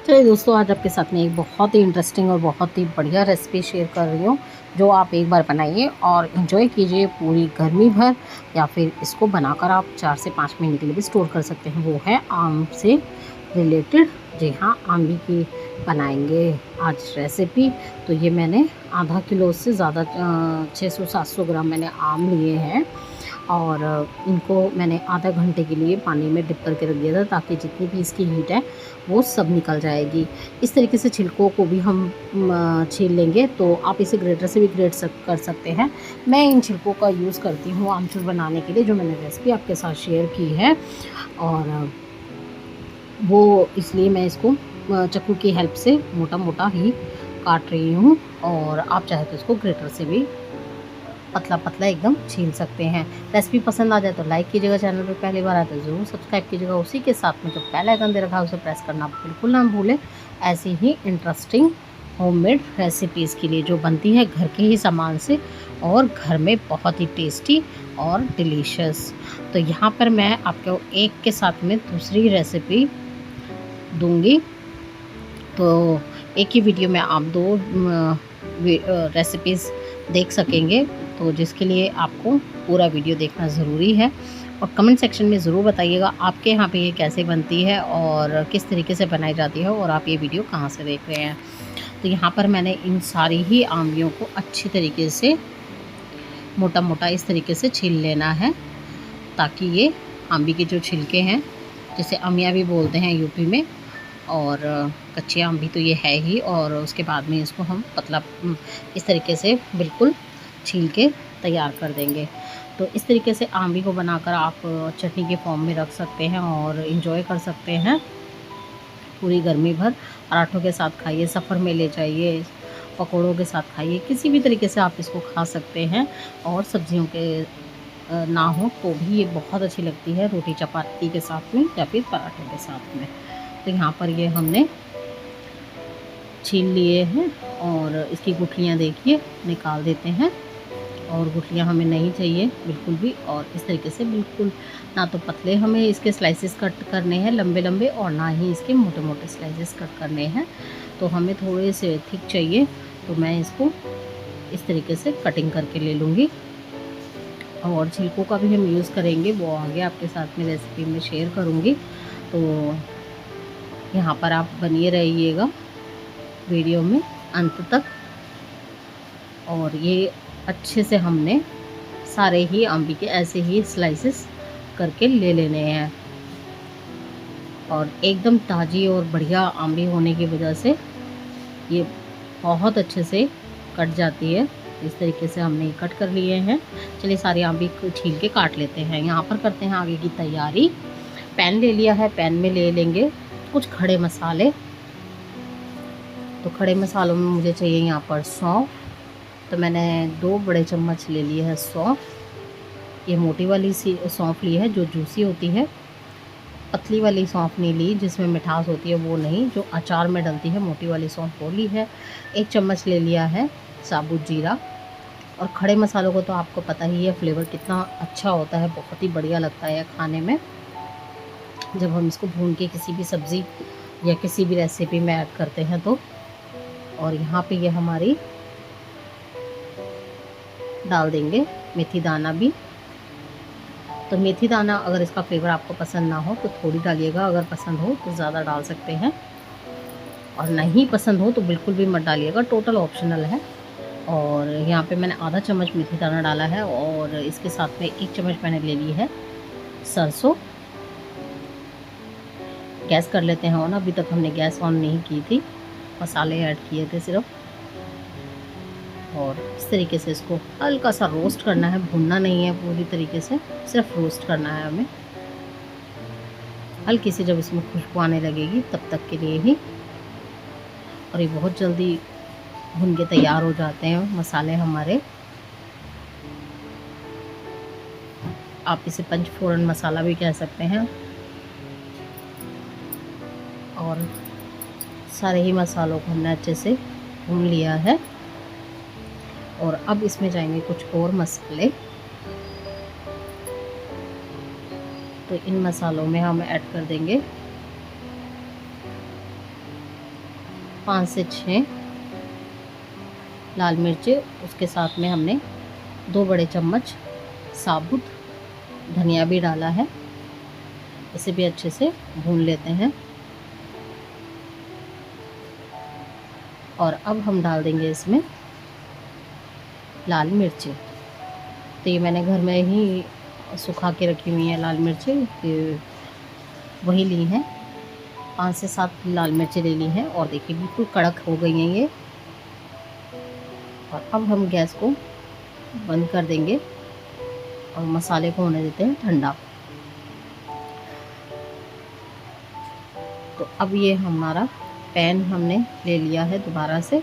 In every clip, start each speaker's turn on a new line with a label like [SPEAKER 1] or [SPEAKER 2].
[SPEAKER 1] चलिए दोस्तों, आज आपके साथ में एक बहुत ही इंटरेस्टिंग और बहुत ही बढ़िया रेसिपी शेयर कर रही हूँ, जो आप एक बार बनाइए और इन्जॉय कीजिए पूरी गर्मी भर, या फिर इसको बनाकर आप 4 से 5 महीने के लिए भी स्टोर कर सकते हैं। वो है आम से रिलेटेड। जी हाँ, आम की बनाएंगे आज रेसिपी। तो ये मैंने आधा किलो से ज़्यादा 600-700 ग्राम मैंने आम लिए हैं, और इनको मैंने आधा घंटे के लिए पानी में डिप करके रख दिया था, ताकि जितनी भी इसकी हीट है वो सब निकल जाएगी। इस तरीके से छिलकों को भी हम छील लेंगे। तो आप इसे ग्रेटर से भी कर सकते हैं। मैं इन छिलकों का यूज़ करती हूँ आमचूर बनाने के लिए, जो मैंने रेसिपी आपके साथ शेयर की है। और वो इसलिए मैं इसको चाकू की हेल्प से मोटा मोटा ही काट रही हूँ, और आप चाहे तो इसको ग्रेटर से भी पतला पतला एकदम छील सकते हैं। रेसिपी पसंद आ जाए तो लाइक कीजिएगा, चैनल पर पहली बार आए तो ज़रूर सब्सक्राइब कीजिएगा। उसी के साथ में जो बेल आइकन दे रखा है उसे प्रेस करना बिल्कुल ना भूलें, ऐसी ही इंटरेस्टिंग होममेड रेसिपीज़ के लिए, जो बनती है घर के ही सामान से और घर में बहुत ही टेस्टी और डिलीशियस। तो यहाँ पर मैं आपको एक के साथ में दूसरी रेसिपी दूँगी। तो एक ही वीडियो में आप दो रेसिपीज़ देख सकेंगे, तो जिसके लिए आपको पूरा वीडियो देखना ज़रूरी है। और कमेंट सेक्शन में ज़रूर बताइएगा आपके यहाँ पे ये कैसे बनती है और किस तरीके से बनाई जाती है, और आप ये वीडियो कहाँ से देख रहे हैं। तो यहाँ पर मैंने इन सारी ही आमलियों को अच्छी तरीके से मोटा मोटा इस तरीके से छील लेना है, ताकि ये आंबी के जो छिलके हैं, जिसे अमिया भी बोलते हैं यूपी में, और कच्चे आम भी तो ये है ही, और उसके बाद में इसको हम पतला इस तरीके से बिल्कुल छील के तैयार कर देंगे। तो इस तरीके से आंबी को बनाकर आप चटनी के फॉर्म में रख सकते हैं और इन्जॉय कर सकते हैं पूरी गर्मी भर। पराठों के साथ खाइए, सफ़र में ले जाइए, पकौड़ों के साथ खाइए, किसी भी तरीके से आप इसको खा सकते हैं। और सब्जियों के ना हो तो भी ये बहुत अच्छी लगती है, रोटी चपाती के साथ में या फिर पराठों के साथ में। तो यहाँ पर ये हमने छील लिए हैं, और इसकी गुठलियाँ देखिए निकाल देते हैं। और गुठलियाँ हमें नहीं चाहिए बिल्कुल भी। और इस तरीके से बिल्कुल ना तो पतले हमें इसके स्लाइसेस कट करने हैं लंबे लंबे, और ना ही इसके मोटे मोटे स्लाइसेस कट करने हैं। तो हमें थोड़े से थिक चाहिए, तो मैं इसको इस तरीके से कटिंग करके ले लूँगी। और छिलकों का भी हम यूज़ करेंगे, वो आगे आपके साथ में रेसिपी में शेयर करूँगी। तो यहाँ पर आप बनिए रहिएगा वीडियो में अंत तक। और ये अच्छे से हमने सारे ही आंबी के ऐसे ही स्लाइसेस करके ले लेने हैं। और एकदम ताज़ी और बढ़िया आंबी होने की वजह से ये बहुत अच्छे से कट जाती है। इस तरीके से हमने कट कर लिए हैं। चलिए सारी आंबी को छील के काट लेते हैं। यहाँ पर करते हैं आगे की तैयारी। पैन ले लिया है, पैन में ले लेंगे कुछ खड़े मसाले। तो खड़े मसालों में मुझे चाहिए यहाँ पर सौंफ। तो मैंने 2 बड़े चम्मच ले लिए है सौंफ। ये मोटी वाली सी सौंफ ली है जो जूसी होती है, पतली वाली सौंफ नहीं ली जिसमें मिठास होती है, वो नहीं, जो अचार में डलती है, मोटी वाली सौंफ वो ली है। 1 चम्मच ले लिया है साबुत जीरा। और खड़े मसालों को तो आपको पता ही है फ्लेवर कितना अच्छा होता है, बहुत ही बढ़िया लगता है खाने में जब हम इसको भून के किसी भी सब्ज़ी या किसी भी रेसिपी में ऐड करते हैं तो। और यहाँ पे ये हमारी डाल देंगे मेथी दाना भी। तो मेथी दाना अगर इसका फ्लेवर आपको पसंद ना हो तो थोड़ी डालिएगा, अगर पसंद हो तो ज़्यादा डाल सकते हैं, और नहीं पसंद हो तो बिल्कुल भी मत डालिएगा, टोटल ऑप्शनल है। और यहाँ पे मैंने आधा चम्मच मेथी दाना डाला है, और इसके साथ में 1 चम्मच मैंने ले ली है सरसों। गैस कर लेते हैं ऑन, अभी तक हमने गैस ऑन नहीं की थी, मसाले ऐड किए थे सिर्फ। और इस तरीके से इसको हल्का सा रोस्ट करना है, भूनना नहीं है पूरी तरीके से, सिर्फ रोस्ट करना है हमें हल्की सी, जब इसमें खुशबू आने लगेगी तब तक के लिए ही। और ये बहुत जल्दी भून के तैयार हो जाते हैं मसाले हमारे। आप इसे पंचफोरन मसाला भी कह सकते हैं। और सारे ही मसालों को हमने अच्छे से भून लिया है। और अब इसमें जाएंगे कुछ और मसाले। तो इन मसालों में हम ऐड कर देंगे 5 से 6 लाल मिर्च, उसके साथ में हमने 2 बड़े चम्मच साबुत धनिया भी डाला है। इसे भी अच्छे से भून लेते हैं। और अब हम डाल देंगे इसमें लाल मिर्ची। तो ये मैंने घर में ही सुखा के रखी हुई है लाल मिर्ची, वही ली हैं। 5 से 7 लाल मिर्ची ले ली हैं और देखिए बिल्कुल कड़क हो गई हैं ये। और अब हम गैस को बंद कर देंगे और मसाले को होने देते हैं ठंडा। तो अब ये हमारा पैन हमने ले लिया है दोबारा से,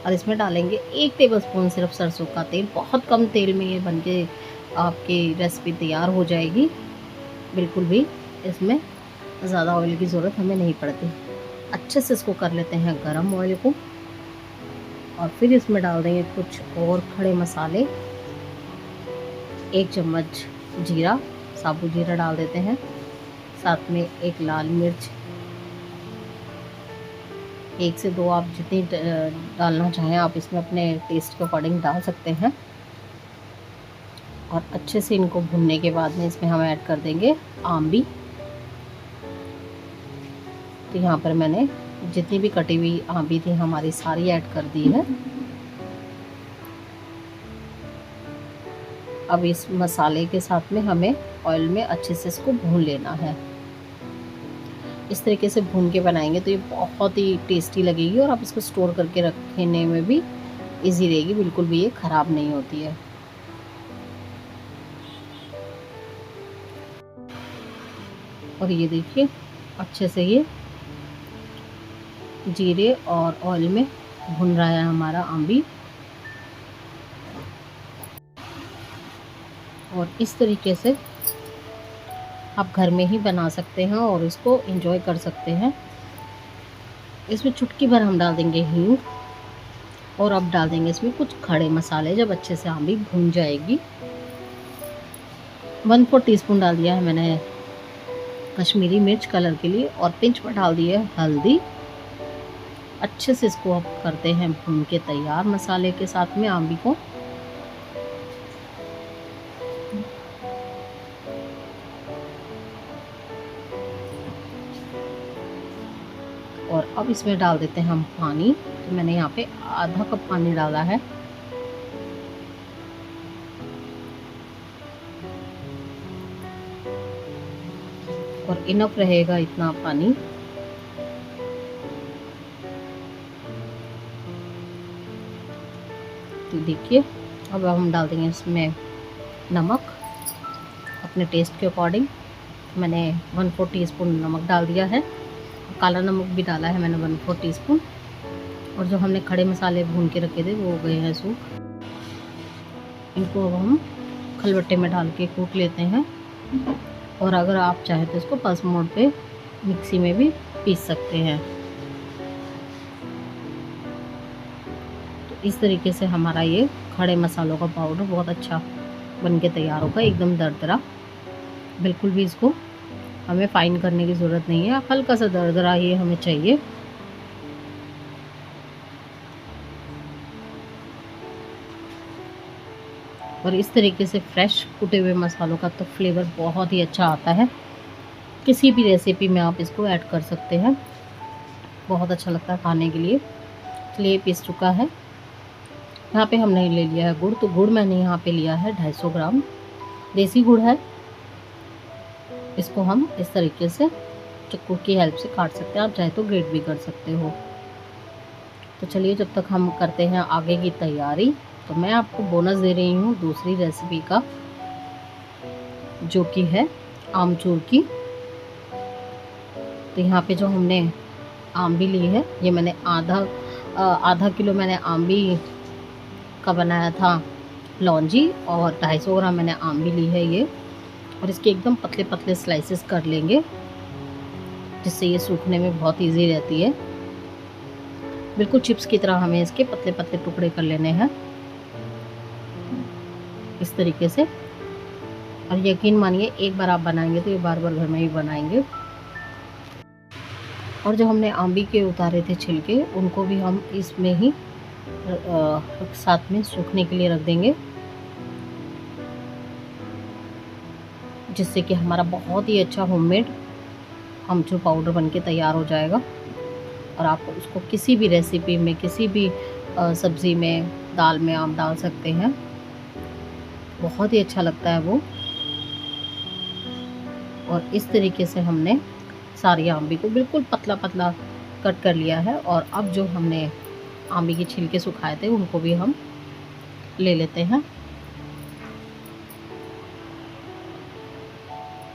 [SPEAKER 1] और इसमें डालेंगे 1 टेबलस्पून सिर्फ सरसों का तेल। बहुत कम तेल में ये बनके आपकी रेसिपी तैयार हो जाएगी। बिल्कुल भी इसमें ज़्यादा ऑयल की ज़रूरत हमें नहीं पड़ती। अच्छे से इसको कर लेते हैं गरम ऑयल को, और फिर इसमें डाल देंगे कुछ और खड़े मसाले। 1 चम्मच जीरा, साबुत जीरा डाल देते हैं, साथ में 1 लाल मिर्च, 1 से 2 आप जितनी डालना चाहें आप इसमें अपने टेस्ट के अकॉर्डिंग डाल सकते हैं। और अच्छे से इनको भुनने के बाद में इसमें हम ऐड कर देंगे आम्बी। तो यहाँ पर मैंने जितनी भी कटी हुई आम्बी थी हमारी सारी ऐड कर दी है। अब इस मसाले के साथ में हमें ऑयल में अच्छे से इसको भून लेना है। इस तरीके से भून के बनाएंगे तो ये बहुत ही टेस्टी लगेगी, और आप इसको स्टोर करके रखने में भी इजी रहेगी, बिल्कुल भी ये ख़राब नहीं होती है। और ये देखिए अच्छे से ये जीरे और ऑयल में भुन रहा है हमारा आम्बी। और इस तरीके से आप घर में ही बना सकते हैं और इसको एंजॉय कर सकते हैं। इसमें चुटकी भर हम डाल देंगे हींग, और अब डाल देंगे इसमें कुछ खड़े मसाले जब अच्छे से आम्बी भुन जाएगी। 1/4 टीस्पून डाल दिया है मैंने कश्मीरी मिर्च कलर के लिए, और पिंच पर डाल दी है हल्दी। अच्छे से इसको अब करते हैं भून के तैयार मसाले के साथ में आम्बी को। और अब इसमें डाल देते हैं हम पानी। तो मैंने यहाँ पे आधा कप पानी डाला है। और इनफ रहेगा इतना पानी। तो देखिए अब हम डाल देंगे इसमें नमक अपने टेस्ट के अकॉर्डिंग। मैंने 1/4 टीस्पून नमक डाल दिया है। काला नमक भी डाला है मैंने 1/4 टीस्पून। और जो हमने खड़े मसाले भून के रखे थे वो हो गए हैं सूख। इनको अब हम खलबट्टे में डाल के कूट लेते हैं, और अगर आप चाहें तो इसको पल्स मोड पे मिक्सी में भी पीस सकते हैं। तो इस तरीके से हमारा ये खड़े मसालों का पाउडर बहुत अच्छा बन के तैयार होगा, एकदम दरदरा। बिल्कुल भी इसको हमें फाइन करने की ज़रूरत नहीं है, हल्का सा दरदरा ही हमें चाहिए। और इस तरीके से फ्रेश कुटे हुए मसालों का तो फ्लेवर बहुत ही अच्छा आता है। किसी भी रेसिपी में आप इसको ऐड कर सकते हैं, बहुत अच्छा लगता है खाने के लिए। चलिए पीस चुका है। यहाँ पे हमने ले लिया है गुड़। तो गुड़ मैंने यहाँ पे लिया है 250 ग्राम, देसी गुड़ है। इसको हम इस तरीके से चाकू की हेल्प से काट सकते हैं, आप चाहे तो ग्रेट भी कर सकते हो। तो चलिए जब तक हम करते हैं आगे की तैयारी, तो मैं आपको बोनस दे रही हूँ दूसरी रेसिपी का, जो कि है आमचूर की। तो यहाँ पे जो हमने आम्बी ली है, ये मैंने आधा किलो मैंने आम्बी का बनाया था लौंजी, और 250 ग्राम मैंने आम्बी ली है ये। और इसके एकदम पतले पतले स्लाइसेस कर लेंगे, जिससे ये सूखने में बहुत इजी रहती है। बिल्कुल चिप्स की तरह हमें इसके पतले पतले टुकड़े कर लेने हैं इस तरीके से। और यकीन मानिए एक बार आप बनाएंगे तो ये बार बार घर में भी बनाएंगे। और जो हमने आंबी के उतारे थे छिलके, उनको भी हम इसमें ही साथ में सूखने के लिए रख देंगे, जिससे कि हमारा बहुत ही अच्छा होममेड आमचूर पाउडर बनके तैयार हो जाएगा। और आप उसको किसी भी रेसिपी में, किसी भी सब्ज़ी में, दाल में आप डाल सकते हैं, बहुत ही अच्छा लगता है वो। और इस तरीके से हमने सारी आंबी को बिल्कुल पतला पतला कट कर लिया है। और अब जो हमने आंबी के छिलके सुखाए थे, उनको भी हम ले लेते हैं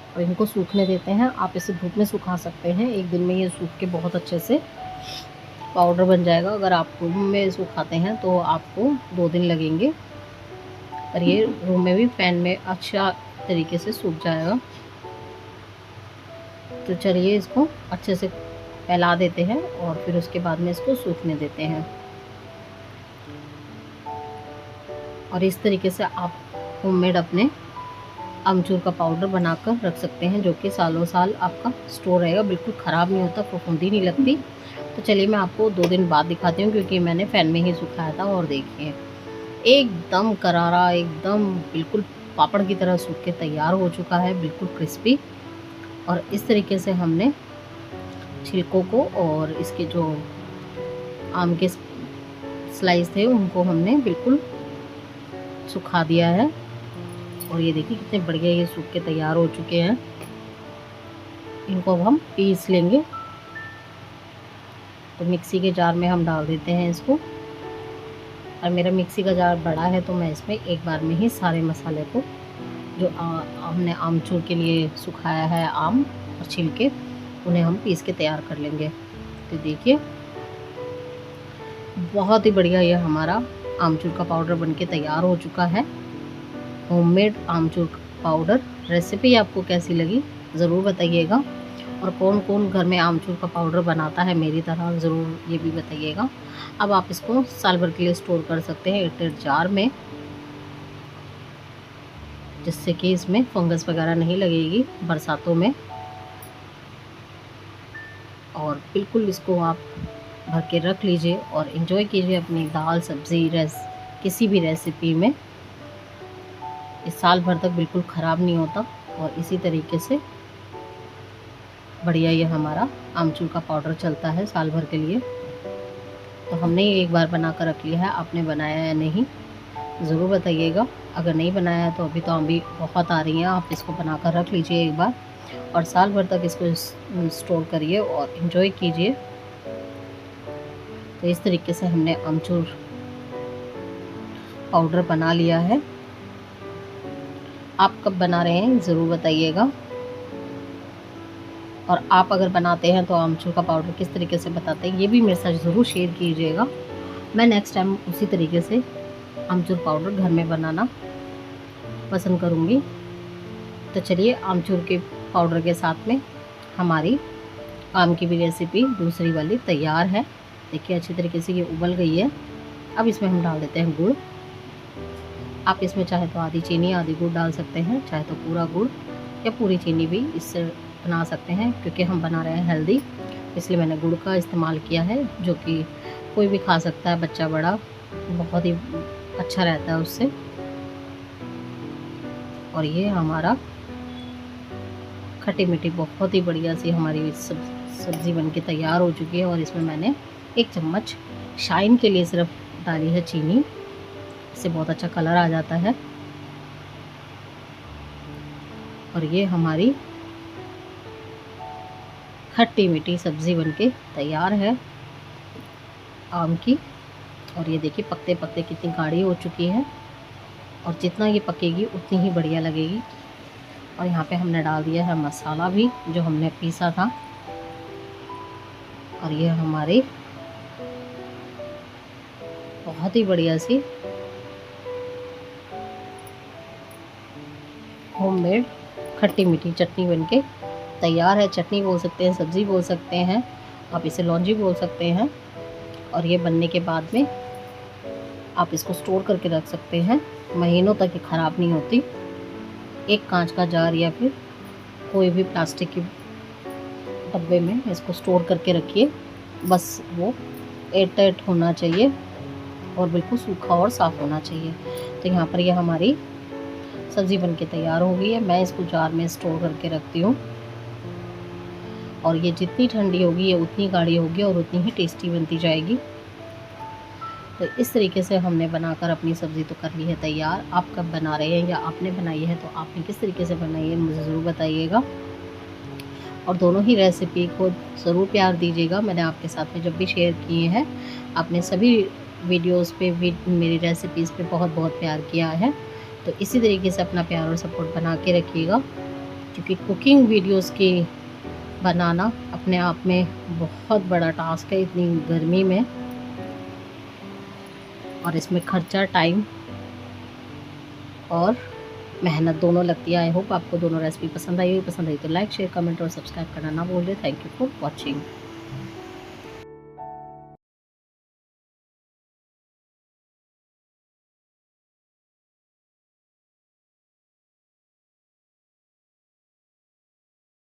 [SPEAKER 1] और इनको सूखने देते हैं। आप इसे धूप में सुखा सकते हैं, एक दिन में ये सूख के बहुत अच्छे से पाउडर बन जाएगा। अगर आप रूम में सुखाते हैं तो आपको 2 दिन लगेंगे, और ये रूम में भी फैन में अच्छा तरीके से सूख जाएगा। तो चलिए इसको अच्छे से फैला देते हैं और फिर उसके बाद में इसको सूखने देते हैं। और इस तरीके से आप होममेड अपने आमचूर का पाउडर बनाकर रख सकते हैं, जो कि सालों साल आपका स्टोर रहेगा, बिल्कुल ख़राब नहीं होता, फफूंदी नहीं लगती। तो चलिए मैं आपको 2 दिन बाद दिखाती हूँ, क्योंकि मैंने फ़ैन में ही सुखाया था। और देखिए एकदम करारा, एकदम बिल्कुल पापड़ की तरह सूख के तैयार हो चुका है, बिल्कुल क्रिस्पी। और इस तरीके से हमने छिलकों को और इसके जो आम के स्लाइस थे, उनको हमने बिल्कुल सुखा दिया है। और ये देखिए कितने बढ़िया ये सूख के तैयार हो चुके हैं। इनको अब हम पीस लेंगे। तो मिक्सी के जार में हम डाल देते हैं इसको। और मेरा मिक्सी का जार बड़ा है, तो मैं इसमें एक बार में ही सारे मसाले को, जो हमने आमचूर के लिए सुखाया है आम और छिलके, उन्हें हम पीस के तैयार कर लेंगे। तो देखिए बहुत ही बढ़िया ये हमारा आमचूर का पाउडर बनके तैयार हो चुका है। होममेड आमचूर पाउडर रेसिपी आपको कैसी लगी ज़रूर बताइएगा। और कौन कौन घर में आमचूर का पाउडर बनाता है मेरी तरह, ज़रूर ये भी बताइएगा। अब आप इसको साल भर के लिए स्टोर कर सकते हैं एयरटाइट जार में, जिससे कि इसमें फंगस वगैरह नहीं लगेगी बरसातों में। और बिल्कुल इसको आप भर के रख लीजिए और एंजॉय कीजिए अपनी दाल, सब्ज़ी, किसी भी रेसिपी में। इस साल भर तक बिल्कुल ख़राब नहीं होता। और इसी तरीके से बढ़िया ये हमारा आमचूर का पाउडर चलता है साल भर के लिए। तो हमने ये एक बार बना कर रख लिया है, आपने बनाया या नहीं ज़रूर बताइएगा। अगर नहीं बनाया है तो अभी तो आंबी बहुत आ रही हैं, आप इसको बना कर रख लीजिए एक बार, और साल भर तक इसको स्टोर करिए और इन्जॉय कीजिए। तो इस तरीके से हमने आमचूर पाउडर बना लिया है। आप कब बना रहे हैं ज़रूर बताइएगा। और आप अगर बनाते हैं तो आमचूर का पाउडर किस तरीके से बताते हैं, ये भी मेरे साथ ज़रूर शेयर कीजिएगा। मैं नेक्स्ट टाइम उसी तरीके से आमचूर पाउडर घर में बनाना पसंद करूँगी। तो चलिए आमचूर के पाउडर के साथ में हमारी आम की भी रेसिपी दूसरी वाली तैयार है। देखिए अच्छी तरीके से ये उबल गई है। अब इसमें हम डाल देते हैं गुड़। आप इसमें चाहे तो आधी चीनी आधी गुड़ डाल सकते हैं, चाहे तो पूरा गुड़ या पूरी चीनी भी इससे बना सकते हैं। क्योंकि हम बना रहे हैं हेल्दी, इसलिए मैंने गुड़ का इस्तेमाल किया है, जो कि कोई भी खा सकता है, बच्चा बड़ा, बहुत ही अच्छा रहता है उससे। और ये हमारा खट्टी मीठी बहुत ही बढ़िया सी हमारी सब्ज़ी बनके तैयार हो चुकी है। और इसमें मैंने 1 चम्मच शाइन के लिए सिर्फ डाली है चीनी, इससे बहुत अच्छा कलर आ जाता है। और ये हमारी खट्टी मीठी सब्ज़ी बनके तैयार है आम की। और ये देखिए पकते पकते कितनी गाढ़ी हो चुकी है, और जितना ये पकेगी उतनी ही बढ़िया लगेगी। और यहाँ पे हमने डाल दिया है मसाला भी, जो हमने पीसा था। और ये हमारी बहुत ही बढ़िया सी होममेड खट्टी मीठी चटनी बनके तैयार है। चटनी बोल सकते हैं, सब्ज़ी बोल सकते हैं, आप इसे लौंजी बोल सकते हैं। और ये बनने के बाद में आप इसको स्टोर करके रख सकते हैं, महीनों तक ये ख़राब नहीं होती। एक कांच का जार या फिर कोई भी प्लास्टिक की डब्बे में इसको स्टोर करके रखिए। बस वो एयर टाइट होना चाहिए और बिल्कुल सूखा और साफ़ होना चाहिए। तो यहाँ पर ये हमारी सब्ज़ी बनके तैयार हो गई है। मैं इसको जार में स्टोर करके रखती हूँ और ये जितनी ठंडी होगी ये उतनी गाढ़ी होगी और उतनी ही टेस्टी बनती जाएगी। तो इस तरीके से हमने बनाकर अपनी सब्ज़ी तो कर ली है तैयार। आप कब बना रहे हैं या आपने बनाई है तो आपने किस तरीके से बनाई है मुझे ज़रूर बताइएगा। और दोनों ही रेसिपी को ज़रूर प्यार दीजिएगा। मैंने आपके साथ में जब भी शेयर किए हैं आपने सभी वीडियोस पे मेरी रेसिपीज़ पे बहुत बहुत प्यार किया है। तो इसी तरीके से अपना प्यार और सपोर्ट बना के रखिएगा, क्योंकि कुकिंग वीडियोस की बनाना अपने आप में बहुत बड़ा टास्क है इतनी गर्मी में, और इसमें खर्चा, टाइम और मेहनत दोनों लगती है। आई होप आपको दोनों रेसिपी पसंद आई हो। पसंद आई तो लाइक, शेयर, कमेंट और सब्सक्राइब करना ना भूलिए। Thank you for watching.